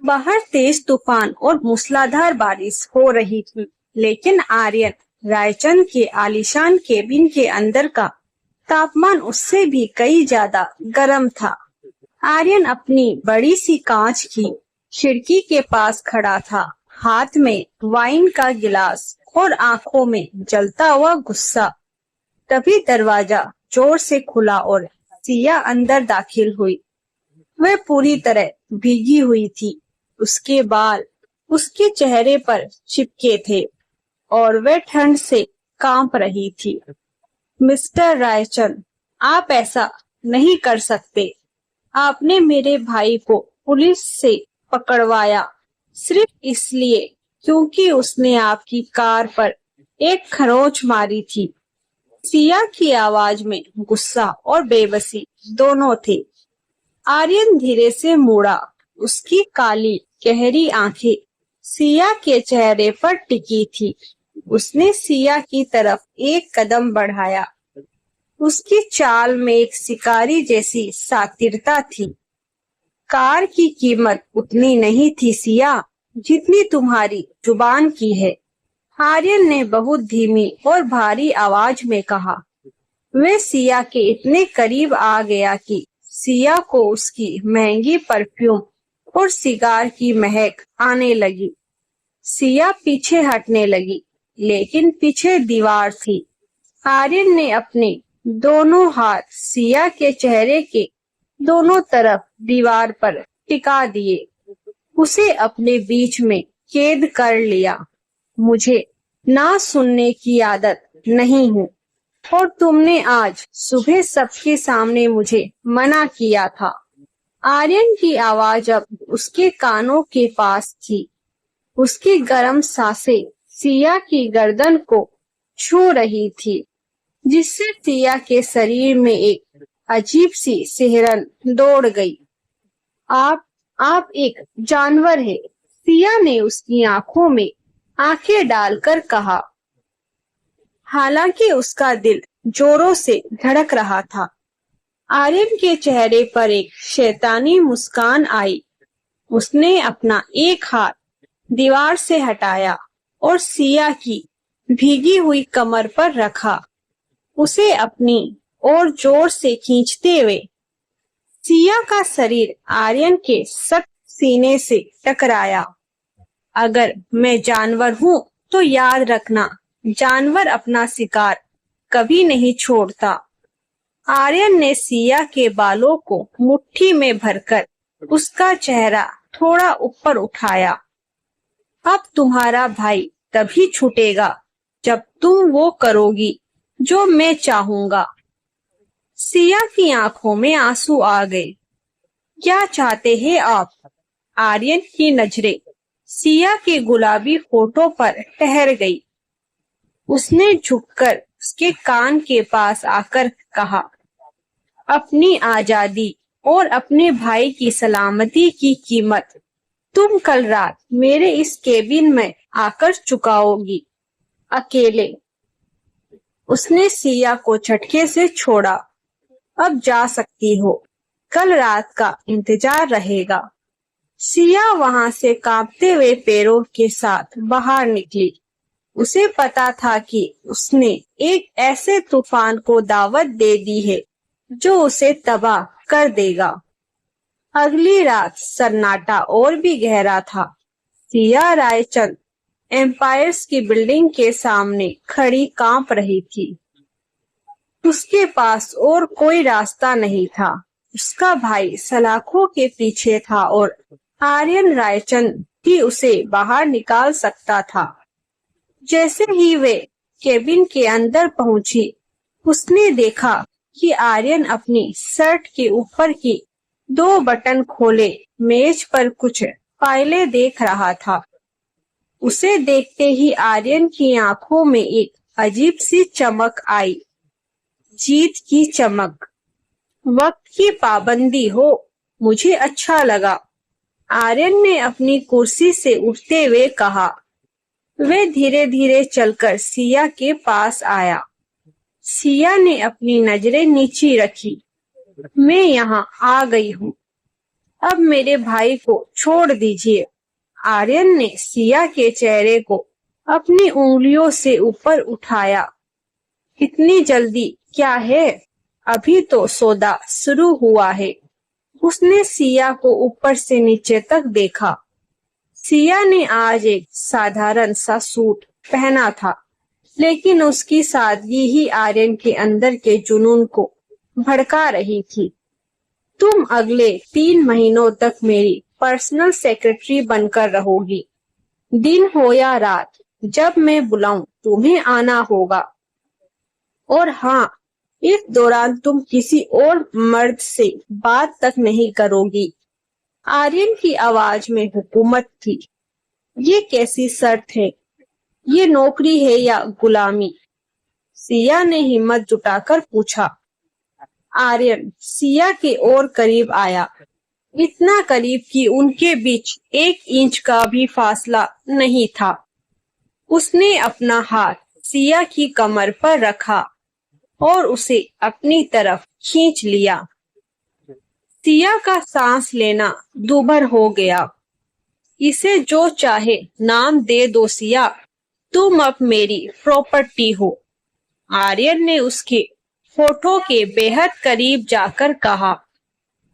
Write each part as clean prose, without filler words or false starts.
बाहर तेज तूफान और मूसलाधार बारिश हो रही थी, लेकिन आर्यन रायचंद के आलीशान केबिन के अंदर का तापमान उससे भी कई ज्यादा गर्म था। आर्यन अपनी बड़ी सी कांच की खिड़की के पास खड़ा था, हाथ में वाइन का गिलास और आंखों में जलता हुआ गुस्सा। तभी दरवाजा जोर से खुला और सिया अंदर दाखिल हुई। वह पूरी तरह भीगी हुई थी। उसके बाल उसके चेहरे पर चिपके थे और वह ठंड से कांप रही थी। मिस्टर रायचंद, आप ऐसा नहीं कर सकते। आपने मेरे भाई को पुलिस से पकड़वाया सिर्फ इसलिए क्योंकि उसने आपकी कार पर एक खरोंच मारी थी। सिया की आवाज में गुस्सा और बेबसी दोनों थे। आर्यन धीरे से मुड़ा। उसकी काली गहरी आंखें सिया के चेहरे पर टिकी थी। उसने सिया की तरफ एक कदम बढ़ाया। उसकी चाल में एक शिकारी जैसी सातिरता थी। कार की कीमत उतनी नहीं थी सिया, जितनी तुम्हारी जुबान की है, आर्यन ने बहुत धीमी और भारी आवाज में कहा। वह सिया के इतने करीब आ गया कि सिया को उसकी महंगी परफ्यूम और सिगार की महक आने लगी। सिया पीछे हटने लगी, लेकिन पीछे दीवार थी। आर्यन ने अपने दोनों हाथ सिया के चेहरे के दोनों तरफ दीवार पर टिका दिए। उसे अपने बीच में कैद कर लिया। मुझे ना सुनने की आदत नहीं है और तुमने आज सुबह सबके सामने मुझे मना किया था। आर्यन की आवाज अब उसके कानों के पास थी। उसकी गर्म सांसें सिया की गर्दन को छू रही थी, जिससे सिया के शरीर में एक अजीब सी सिहरन दौड़ गई। आप एक जानवर है, सिया ने उसकी आंखों में आंखें डालकर कहा। हालांकि उसका दिल जोरों से धड़क रहा था। आर्यन के चेहरे पर एक शैतानी मुस्कान आई। उसने अपना एक हाथ दीवार से हटाया और सिया की भीगी हुई कमर पर रखा। उसे अपनी ओर जोर से खींचते हुए सिया का शरीर आर्यन के सख्त सीने से टकराया। अगर मैं जानवर हूँ तो याद रखना, जानवर अपना शिकार कभी नहीं छोड़ता। आर्यन ने सिया के बालों को मुट्ठी में भरकर उसका चेहरा थोड़ा ऊपर उठाया। अब तुम्हारा भाई तभी छूटेगा जब तुम वो करोगी जो मैं चाहूंगा। सिया की आंखों में आंसू आ गए। क्या चाहते हैं आप? आर्यन की नजरें सिया के गुलाबी होठों पर ठहर गई। उसने झुककर उसके कान के पास आकर कहा, अपनी आजादी और अपने भाई की सलामती की कीमत तुम कल रात मेरे इस केबिन में आकर चुकाओगी, अकेले। उसने सिया को झटके से छोड़ा। अब जा सकती हो, कल रात का इंतजार रहेगा। सिया वहां से कांपते हुए पैरों के साथ बाहर निकली। उसे पता था कि उसने एक ऐसे तूफान को दावत दे दी है जो उसे तबाह कर देगा। अगली रात सन्नाटा और भी गहरा था। सिया रायचंद एम्पायर्स की बिल्डिंग के सामने खड़ी कांप रही थी। उसके पास और कोई रास्ता नहीं था। उसका भाई सलाखों के पीछे था और आर्यन रायचंद ही उसे बाहर निकाल सकता था। जैसे ही वे केबिन के अंदर पहुंची, उसने देखा कि आर्यन अपनी शर्ट के ऊपर की 2 बटन खोले मेज पर कुछ फाइलें देख रहा था। उसे देखते ही आर्यन की आंखों में एक अजीब सी चमक आई, जीत की चमक। वक्त की पाबंदी हो, मुझे अच्छा लगा, आर्यन ने अपनी कुर्सी से उठते हुए कहा। वे धीरे धीरे चलकर सिया के पास आया। सिया ने अपनी नजरें नीची रखी। मैं यहाँ आ गई हूँ। अब मेरे भाई को छोड़ दीजिए। आर्यन ने सिया के चेहरे को अपनी उंगलियों से ऊपर उठाया। इतनी जल्दी क्या है? अभी तो सौदा शुरू हुआ है। उसने सिया को ऊपर से नीचे तक देखा। सिया ने आज एक साधारण सा सूट पहना था, लेकिन उसकी सादगी ही आर्यन के अंदर के जुनून को भड़का रही थी। तुम अगले 3 महीनों तक मेरी पर्सनल सेक्रेटरी बनकर रहोगी। दिन हो या रात, जब मैं बुलाऊं तुम्हें आना होगा। और हाँ, इस दौरान तुम किसी और मर्द से बात तक नहीं करोगी। आर्यन की आवाज में हुकूमत थी। ये कैसी शर्त है? ये नौकरी है या गुलामी? सिया ने हिम्मत जुटाकर पूछा। आर्यन सिया के और करीब आया, इतना करीब कि उनके बीच 1 इंच का भी फासला नहीं था। उसने अपना हाथ सिया की कमर पर रखा और उसे अपनी तरफ खींच लिया। सिया का सांस लेना दूभर हो गया। इसे जो चाहे नाम दे दो सिया, तुम अब मेरी प्रॉपर्टी हो। आर्यन ने उसके फोटो के बेहद करीब जाकर कहा।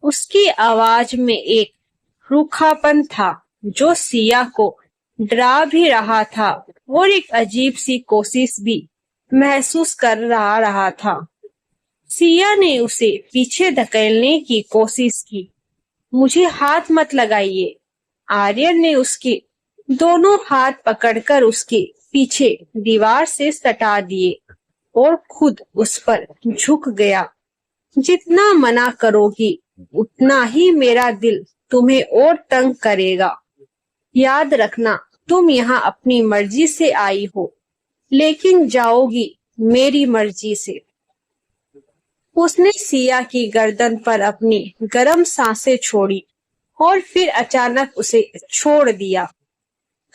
उसकी आवाज में एक रूखापन था जो सिया को डरा भी रहा था और एक अजीब सी कोशिश भी महसूस कर रहा था। सिया ने उसे पीछे धकेलने की कोशिश की। मुझे हाथ मत लगाइए। आर्यन ने उसके दोनों हाथ पकड़कर उसके पीछे दीवार से सटा दिए और खुद उस पर झुक गया। जितना मना करोगी, उतना ही मेरा दिल तुम्हें और तंग करेगा। याद रखना, तुम यहाँ अपनी मर्जी से आई हो, लेकिन जाओगी मेरी मर्जी से। उसने सिया की गर्दन पर अपनी गर्म सांसें छोड़ी और फिर अचानक उसे छोड़ दिया।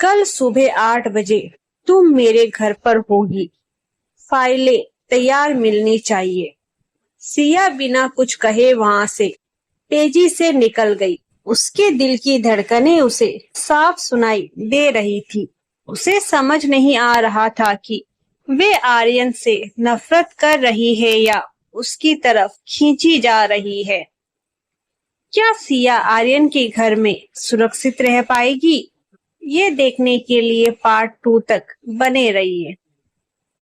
कल सुबह 8 बजे तुम मेरे घर पर होगी। फाइलें तैयार मिलनी चाहिए। सिया बिना कुछ कहे वहां से तेजी से निकल गई। उसके दिल की धड़कनें उसे साफ सुनाई दे रही थी। उसे समझ नहीं आ रहा था कि वे आर्यन से नफरत कर रही है या उसकी तरफ खींची जा रही है। क्या सिया आर्यन के घर में सुरक्षित रह पाएगी? ये देखने के लिए पार्ट 2 तक बने रहिए।